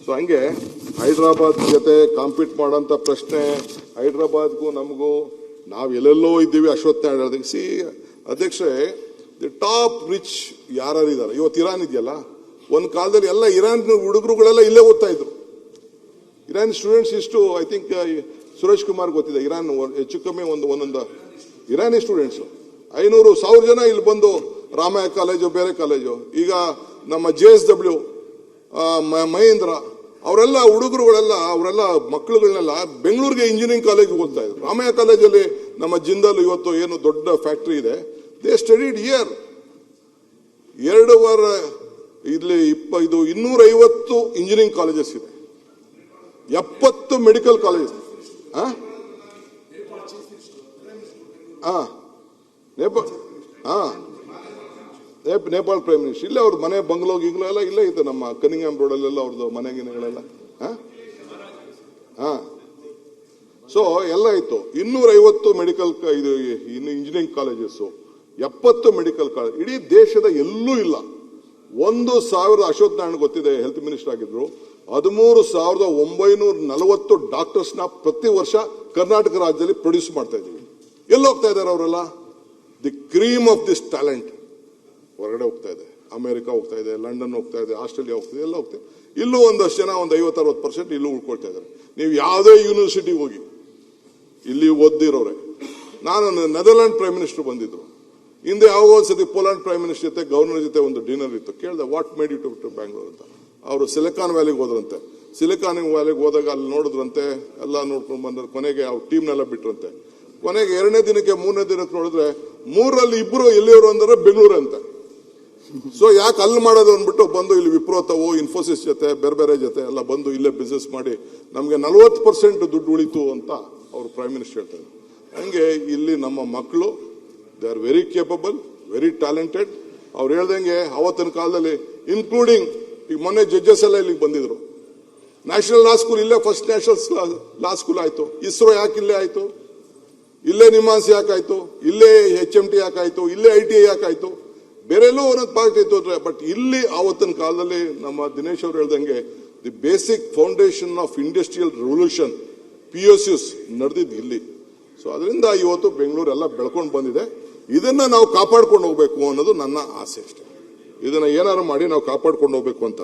So ಹಂಗೆ ಹೈದರಾಬಾದ್ ಜೊತೆ compete ಮಾಡೋಂಥ ಪ್ರಶ್ನೆ, ಹೈದರಾಬಾದ್ಗೂ ನಮಗೂ ನಾವು ಎಲ್ಲೆಲ್ಲೋ ಇದ್ದೀವಿ. ಅಶ್ವತ್ಥನಾರಾಯಣ ಸಿ ಅಧ್ಯಕ್ಷರೇ, ದಿ ಟಾಪ್ ರಿಚ್ ಯಾರಿದ್ದಾರೆ ಇವತ್ತು? ಇರಾನ್ ಇದೆಯಲ್ಲ, ಒಂದು ಕಾಲದಲ್ಲಿ ಎಲ್ಲ ಇರಾನ್ ಹುಡುಗರುಗಳೆಲ್ಲ ಇಲ್ಲೇ ಓದ್ತಾ ಇದ್ರು. ಇರಾನ್ ಸ್ಟೂಡೆಂಟ್ಸ್ ಇಷ್ಟು, ಐ ಥಿಂಕ್ ಸುರೇಶ್ ಕುಮಾರ್ ಗೊತ್ತಿದೆ, ಇರಾನ್ ಹೆಚ್ಚು ಕಮ್ಮಿ ಒಂದೊಂದು ಇರಾನಿ ಸ್ಟೂಡೆಂಟ್ಸ್ 500,000 ಜನ ಇಲ್ಲಿ ಬಂದು ರಾಮಯ್ಯ ಕಾಲೇಜು, ಬೇರೆ ಕಾಲೇಜು, ಈಗ ನಮ್ಮ JSW ಮಹೇಂದ್ರ ಅವರೆಲ್ಲ ಹುಡುಗರುಗಳೆಲ್ಲ ಅವರೆಲ್ಲ ಮಕ್ಕಳುಗಳನ್ನೆಲ್ಲ ಬೆಂಗಳೂರಿಗೆ ಇಂಜಿನಿಯರಿಂಗ್ ಕಾಲೇಜ್ ಓದ್ತಾ ಇದ್ರು. ರಾಮಯ್ಯ ಕಾಲೇಜಲ್ಲಿ ನಮ್ಮ ಜಿಂದಾಲ್ ಇವತ್ತು ಏನು ದೊಡ್ಡ ಫ್ಯಾಕ್ಟರಿ ಇದೆ, ದೇ ಸ್ಟಡಿಡ್ ಇಯರ್ 2 ವಾರ. ಇಲ್ಲಿ 250 ಇಂಜಿನಿಯರಿಂಗ್ ಕಾಲೇಜಸ್ ಇದೆ, 70 medical college. Nepal prime minister ಇಲ್ಲೇ ಅವ್ರದ್ದು ಮನೆ, ಬಂಗ್ಲೋ ಗಿಂಗ್ಲೋ ಎಲ್ಲ ಇಲ್ಲೇ ಇತ್ತು. ನಮ್ಮ ಕನಿಂಗ್ಹ್ಯಾಮ್ ರೋಡಲ್ಲೆಲ್ಲ ಅವ್ರದ್ದು ಮನೆಗಿನೆಗಳೆಲ್ಲ. ಸೊ ಎಲ್ಲ ಇತ್ತು. 250 medical engineering colleges, 70 medical college ಇಡೀ ದೇಶದ ಎಲ್ಲೂ ಇಲ್ಲ. 1,000 ಅಶ್ವತ್ಥನಾರಾಯಣ ಗೊತ್ತಿದೆ, ಹೆಲ್ತ್ ಮಿನಿಸ್ಟರ್ ಆಗಿದ್ರು. 13,940 ಡಾಕ್ಟರ್ಸ್ನ ಪ್ರತಿ ವರ್ಷ ಕರ್ನಾಟಕ ರಾಜ್ಯದಲ್ಲಿ ಪ್ರೊಡ್ಯೂಸ್ ಮಾಡ್ತಾ ಇದ್ದೀವಿ. ಎಲ್ಲಿ ಹೋಗ್ತಾ ಇದ್ದಾರೆ ಅವರೆಲ್ಲ? The cream of this talent ಹೊರಗಡೆ ಹೋಗ್ತಾ ಇದೆ. ಅಮೆರಿಕ ಹೋಗ್ತಾ ಇದೆ, ಲಂಡನ್ ಹೋಗ್ತಾ ಇದೆ, ಆಸ್ಟ್ರೇಲಿಯಾ ಹೋಗ್ತಾ ಇದೆ, ಎಲ್ಲ ಹೋಗ್ತಾ ಇದೆ. ಇಲ್ಲೂ ಒಂದಷ್ಟು ಜನ, ಒಂದು 50-60% ಇಲ್ಲೂ ಉಳ್ಕೊಳ್ತಾ ಇದ್ದಾರೆ. ನೀವು ಯಾವುದೇ ಯೂನಿವರ್ಸಿಟಿಗೆ ಹೋಗಿ ಇಲ್ಲಿ ಓದಿರೋರೆ. ನಾನು ನೆದರ್ಲ್ಯಾಂಡ್ ಪ್ರೈಮ್ ಮಿನಿಸ್ಟರ್ ಬಂದಿದ್ರು ಹಿಂದೆ, ಯಾವಾಗ ಒಂದ್ಸತಿ ಪೋಲೆಂಡ್ ಪ್ರೈಮ್ ಮಿನಿಸ್ಟರ್ ಜೊತೆ, ಗವರ್ನರ್ ಜೊತೆ ಒಂದು ಡಿನ್ನರ್ ಇತ್ತು. ಕೇಳಿದೆ, what made you to Bangalore ಅಂತ. ಅವರು ಸಿಲಿಕಾನ್ ವ್ಯಾಲಿಗೆ ಹೋದ್ರಂತೆ. ಸಿಲಿಕಾನ್ ವ್ಯಾಲಿಗೆ ಹೋದಾಗ ಅಲ್ಲಿ ನೋಡಿದ್ರಂತೆ, ಎಲ್ಲ ನೋಡ್ಕೊಂಡು ಬಂದ್ರೆ ಕೊನೆಗೆ ಅವ್ರ ಟೀಮ್ನೆಲ್ಲ ಬಿಟ್ರಂತೆ. ಕೊನೆಗೆ 2ನೇ ದಿನಕ್ಕೆ 3ನೇ ದಿನಕ್ಕೆ ನೋಡಿದ್ರೆ 3ರಲ್ಲಿ 2 ಎಲ್ಲಿಯವರು ಅಂದ್ರೆ ಬೆಂಗಳೂರು ಅಂತ. ಸೊ ಯಾಕೆ ಅಲ್ಲಿ ಮಾಡೋದು ಅಂದ್ಬಿಟ್ಟು ಬಂದು ಇಲ್ಲಿ ವಿಪ್ರೋತವು, ಇನ್ಫೋಸಿಸ್ ಜೊತೆ, ಬೇರೆ ಜೊತೆ ಎಲ್ಲ ಬಂದು ಇಲ್ಲೇ ಬಿಸ್ನೆಸ್ ಮಾಡಿ ನಮಗೆ 40% ದುಡ್ಡು ಉಳಿತು ಅಂತ ಅವರು ಪ್ರೈಮ್ ಮಿನಿಸ್ಟರ್ ಹೇಳ್ತಾರೆ. ಹಂಗೆ ಇಲ್ಲಿ ನಮ್ಮ ಮಕ್ಕಳು, they are very capable, very talented. ಅವ್ರು ಹೇಳ್ದಂಗೆ ಅವತ್ತಿನ ಕಾಲದಲ್ಲಿ ಇನ್ಕ್ಲೂಡಿಂಗ್ ಈಗ ಮೊನ್ನೆ ಜಡ್ಜಸ್ ಎಲ್ಲ ಇಲ್ಲಿಗೆ ಬಂದಿದ್ರು. ನ್ಯಾಷನಲ್ ಲಾ ಸ್ಕೂಲ್ ಇಲ್ಲೇ ಫಸ್ಟ್ ನ್ಯಾಷನಲ್ ಲಾ ಸ್ಕೂಲ್ ಆಯ್ತು. ಇಸ್ರೋ ಯಾಕೆ ಇಲ್ಲೇ ಆಯ್ತು? ಇಲ್ಲೇ ನಿಮಾನ್ಸ್ ಯಾಕಾಯ್ತು? ಇಲ್ಲೇ HMT ಯಾಕಾಯ್ತು? ಇಲ್ಲೇ ITI ಯಾಕಾಯ್ತು? ಬೇರೆಲ್ಲೂ ಒಂದೊಂದು ಪಾರ್ಟಿ ಇತ್ತು. ಬಟ್ ಇಲ್ಲಿ ಆವತ್ತಿನ ಕಾಲದಲ್ಲಿ ನಮ್ಮ ದಿನೇಶ್ ಅವರು ಹೇಳ್ದಂಗೆ the basic foundation of industrial revolution POCs ನಡೆದಿದ್ದು ಇಲ್ಲಿ. ಸೊ ಅದರಿಂದ ಇವತ್ತು ಬೆಂಗಳೂರು ಎಲ್ಲ ಬೆಳ್ಕೊಂಡು ಬಂದಿದೆ. ಇದನ್ನ ನಾವು ಕಾಪಾಡ್ಕೊಂಡು ಹೋಗ್ಬೇಕು ಅನ್ನೋದು ನನ್ನ ಆಸೆ ಅಷ್ಟೇ. ಇದನ್ನ ಏನಾದ್ರು ಮಾಡಿ ನಾವು ಕಾಪಾಡ್ಕೊಂಡು ಹೋಗ್ಬೇಕು ಅಂತ.